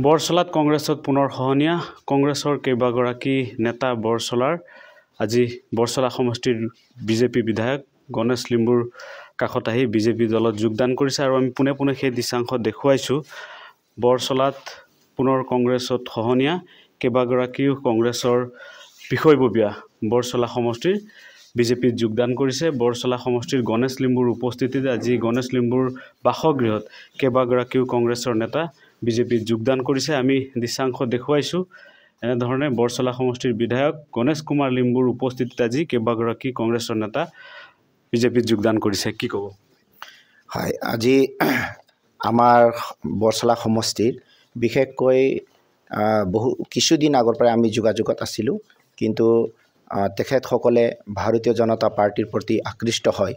বৰচলাত কংগ্ৰেছত পুনৰ সহনীয়া কংগ্ৰেছৰ কেইবাগৰাকী নেতা বৰচলাৰ আজি বৰচলা সমষ্টিৰ বিজেপি বিধায়ক গণেশ লিম্বুৰ কাষত আহি বিজেপি দলত যোগদান কৰিছে আৰু আমি পুনে পুনে সেই দৃশ্যাংশ দেখুৱাইছোঁ বৰচলাত পুনৰ কংগ্ৰেছত সহনীয়া কেইবাগৰাকীও কংগ্ৰেছৰ বিষয়ববীয়া বৰচলা সমষ্টিৰ বিজেপিত যোগদান কৰিছে বৰচলা সমষ্টিৰ গণেশ লিম্বুৰ উপস্থিতিত আজি গণেশ লিম্বুৰ বাসগৃহত কেইবাগৰাকীও কংগ্ৰেছৰ নেতা বিজেপিত যোগদান কৰিছে আমি দৃশ্যাংশ দেখুৱাইছোঁ এনেধৰণে বৰচলা সমষ্টিৰ বিধায়ক গণেশ কুমাৰ লিম্বুৰ উপস্থিতিত আজি কেইবাগৰাকী কংগ্ৰেছৰ নেতা বিজেপিত যোগদান কৰিছে কি ক'ব হয় আজি আমাৰ বৰচলা সমষ্টিৰ বিশেষকৈ বহু কিছুদিন আগৰ পৰা আমি যোগাযোগত আছিলোঁ কিন্তু তেখেতসকলে ভাৰতীয় জনতা পাৰ্টিৰ প্ৰতি আকৃষ্ট হয়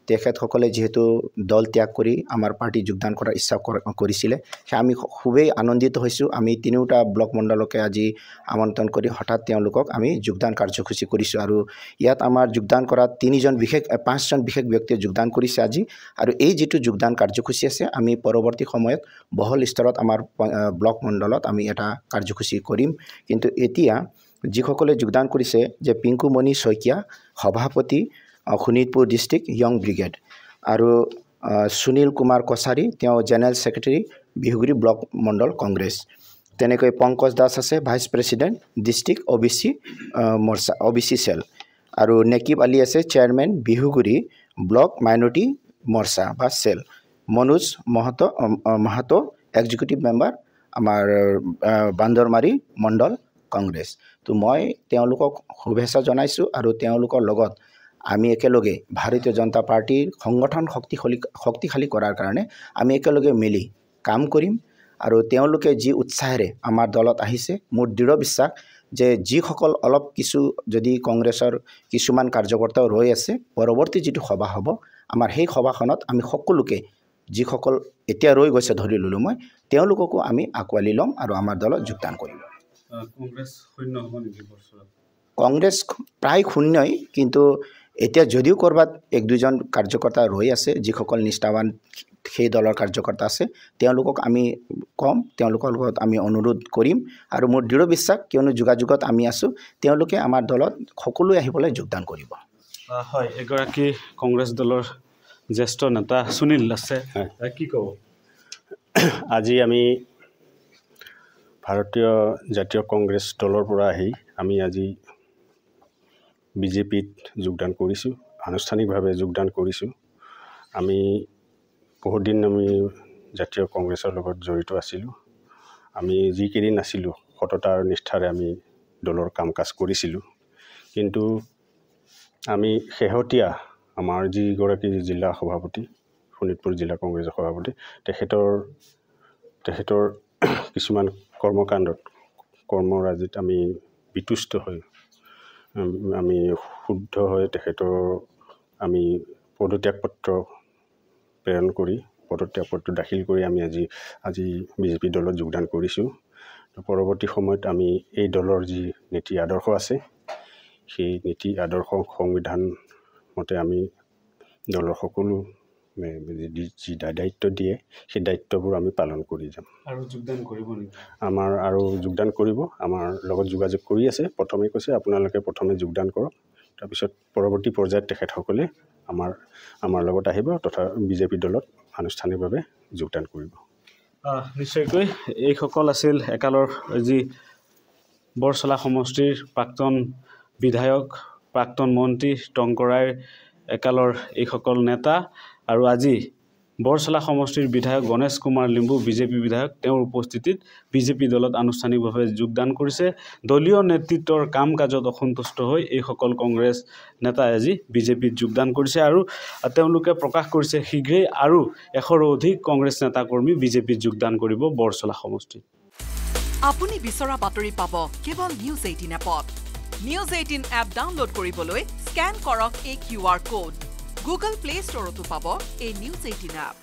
তেখেতসকলে যেহেতু দল ত্যাগ কৰি আমাৰ পাৰ্টি যোগদান কৰাৰ ইচ্ছা কৰিছিলে সেই আমি খুবেই আনন্দিত হৈছোঁ আমি তিনিওটা ব্লক মণ্ডলকে আজি আমন্ত্ৰণ কৰি হঠাৎ তেওঁলোকক আমি যোগদান কাৰ্যসূচী কৰিছোঁ আৰু ইয়াত আমাৰ যোগদান কৰা পাঁচজন বিশেষ ব্যক্তিয়ে যোগদান কৰিছে আজি আৰু এই যিটো যোগদান কাৰ্যসূচী আছে আমি পৰৱৰ্তী সময়ত বহল স্তৰত আমাৰ ব্লক মণ্ডলত আমি এটা কাৰ্যসূচী কৰিম কিন্তু এতিয়া যিসকলে যোগদান কৰিছে যে পিংকুমণি শইকীয়া সভাপতি শোণিতপুৰ ডিষ্ট্ৰিক্ট ইয়ং ব্ৰিগেড আৰু সুনীল কুমাৰ কছাৰী তেওঁ general secretary Bihuguri block Mandal Congress তেনেকৈ পংকজ দাস আছে vice president district OBC cell আৰু নেকিব আলী আছে chairman Bihuguri block minority Morcha বা cell Manoj Mahato executive member আমাৰ বান্দৰমাৰী মণ্ডল কংগ্ৰেছ তো মই তেওঁলোকক শুভেচ্ছা জনাইছোঁ আৰু তেওঁলোকৰ লগত আমি একেলগে ভাৰতীয় জনতা পাৰ্টিৰ সংগঠন শক্তিশালী কৰাৰ কাৰণে আমি একেলগে মিলি কাম কৰিম আৰু তেওঁলোকে যি উৎসাহেৰে আমাৰ দলত আহিছে মোৰ দৃঢ় বিশ্বাস যে যিসকল অলপ কিছু যদি কংগ্ৰেছৰ কিছুমান কাৰ্যকৰ্তাও ৰৈ আছে পৰৱৰ্তী যিটো সভা হ'ব আমাৰ সেই সভাখনত আমি সকলোকে যিসকল এতিয়া ৰৈ গৈছে ধৰি ল'লোঁ মই তেওঁলোককো আমি আঁকোৱালি ল'ম আৰু আমাৰ দলত যোগদান কৰিম কংগ্ৰেছ প্ৰায় শূন্যই কিন্তু এতিয়া যদিও ক'ৰবাত এক দুজন কাৰ্যকৰ্তা ৰৈ আছে যিসকল নিষ্ঠাৱান সেই দলৰ কাৰ্যকৰ্তা আছে তেওঁলোকক আমি কম তেওঁলোকৰ লগত আমি অনুৰোধ কৰিম আৰু মোৰ দৃঢ় বিশ্বাস কিয়নো যোগাযোগত আমি আছোঁ তেওঁলোকে আমাৰ দলত সকলোৱে আহিবলৈ যোগদান কৰিব হয় এগৰাকী কংগ্ৰেছ দলৰ জ্যেষ্ঠ নেতা সুনীল আছে কি ক'ব আজি আমি ভাৰতীয় জাতীয় কংগ্ৰেছ দলৰ পৰা আহি আমি আজি বিজেপিত যোগদান কৰিছোঁ আনুষ্ঠানিকভাৱে যোগদান কৰিছোঁ আমি বহুত দিন আমি জাতীয় কংগ্ৰেছৰ লগত জড়িত আছিলোঁ আমি যিকেইদিন আছিলোঁ সততা আৰু নিষ্ঠাৰে আমি দলৰ কাম কাজ কৰিছিলোঁ কিন্তু আমি শেহতীয়া আমাৰ যিগৰাকী জিলা সভাপতি শোণিতপুৰ জিলা কংগ্ৰেছৰ সভাপতি তেখেতৰ কিছুমান কৰ্মৰাজিত আমি বিতুষ্ট হৈ আমি শুদ্ধ হৈ তেখেতৰ আমি পদত্যাগ পত্ৰ প্ৰেৰণ কৰি পদত্যাগ পত্ৰ দাখিল কৰি আমি আজি বিজেপি দলত যোগদান কৰিছোঁ পৰৱৰ্তী সময়ত আমি এই দলৰ যি নীতি আদৰ্শ আছে সেই নীতি আদৰ্শ সংবিধান মতে আমি দলৰ সকলো যি দায়িত্ব দিয়ে সেই দায়িত্ববোৰ আমি পালন কৰি যাম আৰু যোগদান কৰিব নেকি আৰু যোগদান কৰিব আমাৰ লগত যোগাযোগ কৰি আছে প্ৰথমে কৈছে আপোনালোকে প্ৰথমে যোগদান কৰক তাৰপিছত পৰৱৰ্তী পৰ্যায়ত তেখেতসকলে আমাৰ লগত আহিব তথা বিজেপি দলত আনুষ্ঠানিকভাৱে যোগদান কৰিব নিশ্চয়কৈ এইসকল আছিল একালৰ যি বৰচলা সমষ্টিৰ প্ৰাক্তন বিধায়ক প্ৰাক্তন মন্ত্ৰী টংকৰাইৰ একালৰ এইসকল নেতা আৰু আজি বৰচলা সমষ্টিৰ বিধায়ক গণেশ কুমাৰ লিম্বু বিজেপি বিধায়ক তেওঁৰ উপস্থিতিত বিজেপি দলত আনুষ্ঠানিকভাৱে যোগদান কৰিছে দলীয় নেতৃত্বৰ কাম কাজত অসন্তুষ্ট হৈ এইসকল কংগ্ৰেছ নেতাই আজি বিজেপিত যোগদান কৰিছে আৰু তেওঁলোকে প্ৰকাশ কৰিছে শীঘ্ৰেই আৰু 100ৰো অধিক কংগ্ৰেছ নেতা কৰ্মী বিজেপিত যোগদান কৰিব বৰচলা সমষ্টিত আপুনি বিচৰা বাতৰি পাব কেৱল নিউজ 18 এপত নিউজ 18 এপ ডাউনলোড কৰিবলৈ স্ক্যান কৰক এই QR code Google Play Store to পাব এই নিউজ 18 এপ